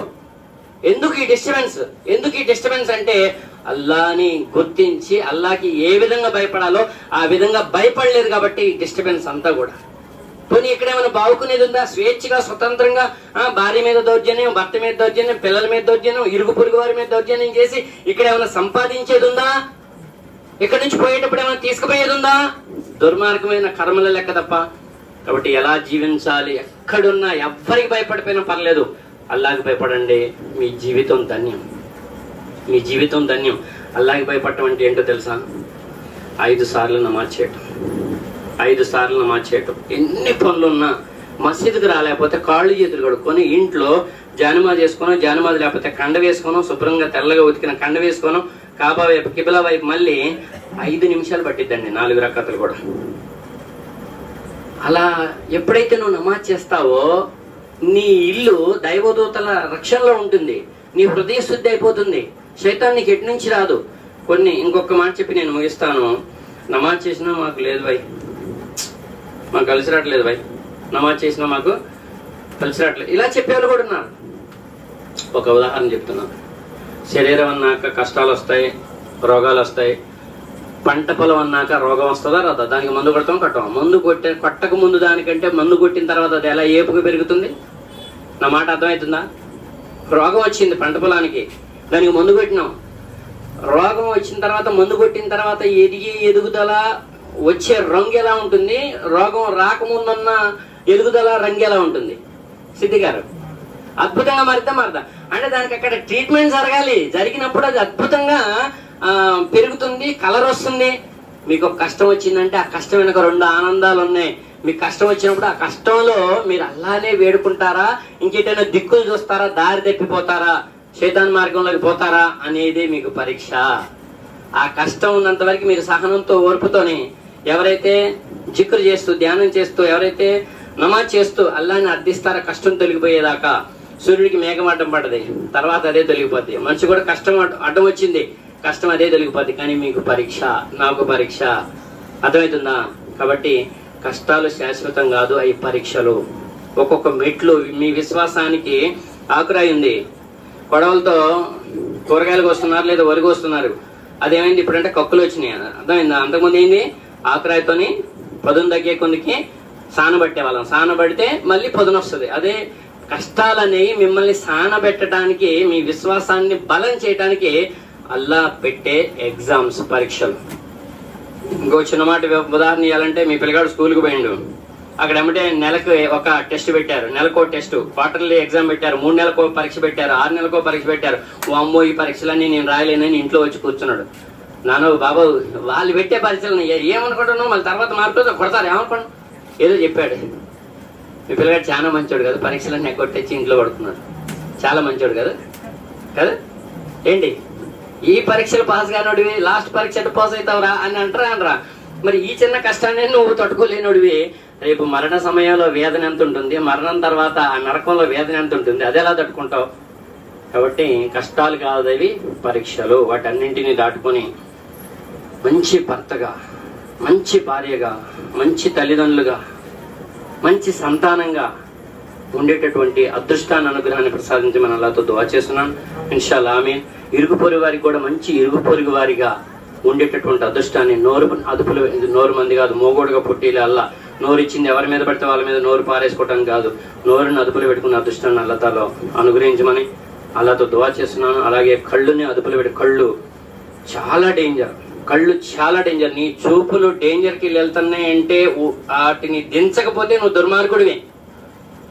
ఎందుకు ఈ డిస్టర్బెన్స్? ఎందుకు ఈ డిస్టర్బెన్స్ అంటే అల్లాని గుర్తించి అల్లాకి ఏ విధంగా భయపడాలో ఆ విధంగా భయపడలేదు కాబట్టి ఈ డిస్టర్బెన్స్ అంతా కూడా. పోనీ ఇక్కడ ఏమైనా బావుకునేది ఉందా? స్వేచ్ఛగా స్వతంత్రంగా భార్య మీద దౌర్జన్యం, భర్త మీద దౌర్జన్యం, పిల్లల మీద దౌర్జన్యం, ఇరుగు పొరుగు వారి మీద దౌర్జన్యం చేసి ఇక్కడ ఏమైనా సంపాదించేది ఉందా? ఇక్కడి నుంచి పోయేటప్పుడు ఏమైనా తీసుకుపోయేది ఉందా? దుర్మార్గమైన కర్మల లెక్క తప్ప. కాబట్టి ఎలా జీవించాలి? ఎక్కడున్నా ఎవ్వరికి భయపడిపోయినా పర్లేదు, అల్లాహకి భయపడండి. మీ జీవితం ధన్యం, మీ జీవితం ధన్యం. అల్లాహకి భయపడటం అంటే ఏంటో తెలుసా? 5 సార్లు నమాజ్ చేయటం, 5 సార్లు నమాజ్ చేయటం. ఎన్ని పనులున్నా మసీదుకి రాలేకపోతే కాళ్ళు చేతులు కడుక్కొని ఇంట్లో జానమాజ్ వేసుకోను, జానమాజ్ లేకపోతే కండ వేసుకోను, శుభ్రంగా తెల్లగా ఉతికిన కండ వేసుకోను, కాబా వైపు కిబిలా వైపు మళ్ళీ 5 నిమిషాలు పట్టిద్దండి 4 రకాతులు కూడా. అలా ఎప్పుడైతే నువ్వు నమాజ్ చేస్తావో నీ ఇల్లు దైవదూతల రక్షణలో ఉంటుంది, నీ హృదయ శుద్ధి అయిపోతుంది, శైతాన్ నీకు ఎటు నుంచి రాదు. ఇంకొక మాట చెప్పి నేను ముగిస్తాను. నమాజ్ చేసినా మాకు లేదు భయ్, మాకు కలిసి రావట్లేదు భయ్, నమాజ్ చేసినా మాకు కలిసి రావట్లేదు, ఇలా చెప్పేవాళ్ళు కూడా ఉన్నారు. ఒక ఉదాహరణ చెప్తున్నాను. శరీరం అన్నాక కష్టాలు వస్తాయి, రోగాలు వస్తాయి. పంట పొలం అన్నాక రోగం వస్తుందా రాదా? దానికి మందు కొడతాం కట్టం. మందు కొట్టక ముందు దానికంటే మందు కొట్టిన తర్వాత అది ఎలా ఏపుగా పెరుగుతుంది? నా మాట అర్థమవుతుందా? రోగం వచ్చింది పంట పొలానికి, దానికి మందు కొట్టినాం. రోగం వచ్చిన తర్వాత మందు కొట్టిన తర్వాత ఎదుగుదల వచ్చే రంగు ఎలా ఉంటుంది? రోగం రాకముందున్న ఎదుగుదల రంగు ఎలా ఉంటుంది? సిద్ధి గారు అద్భుతంగా మారుతా అంటే దానికి అక్కడ ట్రీట్మెంట్ జరగాలి. జరిగినప్పుడు అది అద్భుతంగా పెరుగుతుంది, కలర్ వస్తుంది. మీకు ఒక కష్టం వచ్చిందంటే ఆ కష్టం వెనక 2 ఆనందాలు ఉన్నాయి. మీకు కష్టం వచ్చినప్పుడు ఆ కష్టంలో మీరు అల్లానే వేడుకుంటారా, ఇంకేటైనా దిక్కులు చూస్తారా, దారి తప్పిపోతారా, శైతాన్ మార్గంలోకి పోతారా అనేది మీకు పరీక్ష. ఆ కష్టం ఉన్నంత వరకు మీరు సహనంతో ఓర్పుతోని ఎవరైతే జిక్రు చేస్తూ ధ్యానం చేస్తూ ఎవరైతే నమాజ్ చేస్తూ అల్లాని అర్థిస్తారో కష్టం తొలగిపోయేదాకా. సూర్యుడికి మేఘం అడ్డం పడ్డది, తర్వాత అదే తొలగిపోద్ది. మనిషి కూడా కష్టం అడ్డం వచ్చింది, కష్టం అదే తొలగిపోద్ది. కానీ మీకు పరీక్ష, నాకు పరీక్ష. అర్థమవుతుందా? కాబట్టి కష్టాలు శాశ్వతం కాదు, అవి పరీక్షలు. ఒక్కొక్క మెట్లు. మీ విశ్వాసానికి ఆకురాయి ఉంది, కొడవలతో కూరగాయలకు వస్తున్నారు లేదా వరికి వస్తున్నారు. అదేమైంది ఇప్పుడంటే కక్కులు వచ్చినాయి. అర్థమైందా? అంతకుముందు ఏంది? ఆకురాయితోని పదును తగ్గే కొందికి సానబట్టే వాళ్ళం. సానబడితే మళ్ళీ పదును వస్తుంది. అదే కష్టాలనేవి మిమ్మల్ని సానబెట్టడానికి, మీ విశ్వాసాన్ని బలం చేయడానికి అల్లా పెట్టే ఎగ్జామ్స్, పరీక్షలు. ఇంకో చిన్న మాట ఉదాహరణ ఇవ్వాలంటే, మీ పిల్లగాడు స్కూల్కి పోయిండు, అక్కడ ఏమంటే నెలకు ఒక టెస్ట్ పెట్టారు, నెలకో టెస్ట్, క్వార్టర్లీ ఎగ్జామ్ పెట్టారు, 3 నెలలకో పరీక్ష పెట్టారు, 6 నెలలకో పరీక్ష పెట్టారు. అమ్మో ఈ పరీక్షలన్నీ నేను రాయలేనని ఇంట్లో వచ్చి కూర్చున్నాడు. నాన్న బాబు వాళ్ళు పెట్టే పరీక్షలను ఏమనుకుంటున్నావు, మళ్ళీ తర్వాత మార్పుతో కొడతారు ఏమనుకోండి, ఏదో చెప్పాడు. మీ పిల్లగాడు చాలా మంచోడు కదా, పరీక్షలన్నీ ఎగ్గొట్టేసి ఇంట్లో పడుతున్నాడు, చాలా మంచోడు కదా కదా ఏంటి ఈ పరీక్షలు పాస్ కానోడివి లాస్ట్ పరీక్ష పాస్ అవుతావురా అని అంటారా? మరి ఈ చిన్న కష్టాన్ని నువ్వు తట్టుకోలేనోడివి రేపు మరణ సమయంలో వేదన ఎంత ఉంటుంది, మరణం తర్వాత ఆ నరకంలో వేదన ఎంత ఉంటుంది, అది ఎలా తట్టుకుంటావు? కాబట్టి కష్టాలు కాదవి పరీక్షలు. వాటన్నింటినీ దాటుకొని మంచి భర్తగా, మంచి భార్యగా, మంచి తల్లిదండ్రులుగా, మంచి సంతానంగా ఉండేటటువంటి అదృష్టాన్ని అనుగ్రహాన్ని ప్రసాదించమని అల్లాహ్తో దుఆ చేస్తున్నాను. ఇన్షాల్లాహ్ ఆమీన్. ఇరుగు పొరుగు వారికి కూడా మంచి ఇరుగు పొరుగు వారిగా ఉండేటటువంటి అదృష్టాన్ని, నోరు మంది కాదు మోగోడుగా పుట్టిలే అల్లా. నోరు ఇచ్చింది ఎవరి మీద పడితే వాళ్ళ మీద నోరు పారేసుకోవటం కాదు, నోరుని అదుపులో పెట్టుకున్న అదృష్టాన్ని అల్లాహ్తాలో అనుగ్రహించమని అల్లాహ్తో దుఆ చేస్తున్నాను. అలాగే కళ్ళుని అదుపులో పెట్టి, కళ్ళు చాలా డేంజర్, కళ్ళు చాలా డేంజర్. నీ చూపులు డేంజర్కి వెళ్తున్నాయి అంటే వాటిని దించకపోతే నువ్వు దుర్మార్గుడివి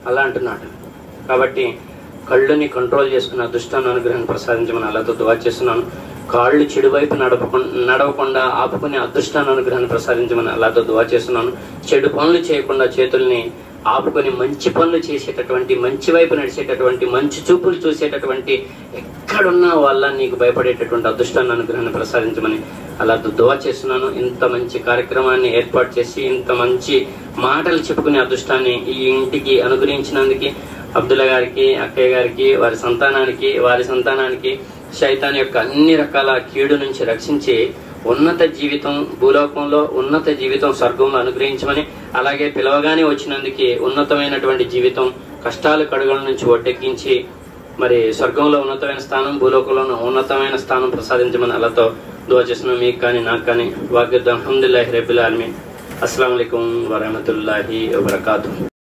అలా అంటున్నాడు. కాబట్టి కళ్ళుని కంట్రోల్ చేసుకున్న అదృష్టాన్ని అనుగ్రహాన్ని ప్రసాదించమని అల్లాహ్తో దుఆ చేస్తున్నాను. కాళ్ళు చెడు వైపు నడవకుండా ఆపుకునే అదృష్టాన్ని అనుగ్రహాన్ని ప్రసాదించమని అల్లాహ్తో దుఆ చేస్తున్నాను. చెడు పనులు చేయకుండా చేతుల్ని ఆపుకొని మంచి పనులు చేసేటటువంటి, మంచి వైపు నడిచేటటువంటి, మంచి చూపులు చూసేటటువంటి, ఎక్కడున్నా వాళ్ళ నీకు భయపడేటటువంటి అదృష్టాన్ని అనుగ్రహాన్ని ప్రసాదించమని అల్లాహ్తో దుఆ చేస్తున్నాను. ఇంత మంచి కార్యక్రమాన్ని ఏర్పాటు చేసి ఇంత మంచి మాటలు చెప్పుకునే అదృష్టాన్ని ఈ ఇంటికి అనుగ్రహించినందుకు అబ్దుల్లా గారికి, అక్కయ్య గారికి, వారి సంతానానికి శైతాన్ యొక్క అన్ని రకాల కీడు నుంచి రక్షించి ఉన్నత జీవితం, భూలోకంలో ఉన్నత జీవితం స్వర్గంలో అనుగ్రహించమని, అలాగే పిలవగానే వచ్చినందుకు ఉన్నతమైనటువంటి జీవితం, కష్టాలు కడుగుల నుంచి ఒడ్డెక్కించి మరి స్వర్గంలో ఉన్నతమైన స్థానం, భూలోకంలో ఉన్నతమైన స్థానం ప్రసాదించమని అల్లాహ్తో దుఆ చేస్తున్నాం. మీకు కానీ నాకు కానీ వాగ్దాన్. అల్హమ్దులిల్లాహి రబ్బిల్ ఆలమీన్. అస్సలాము అలైకుం వరహ్మతుల్లాహి వబరకాతుహు.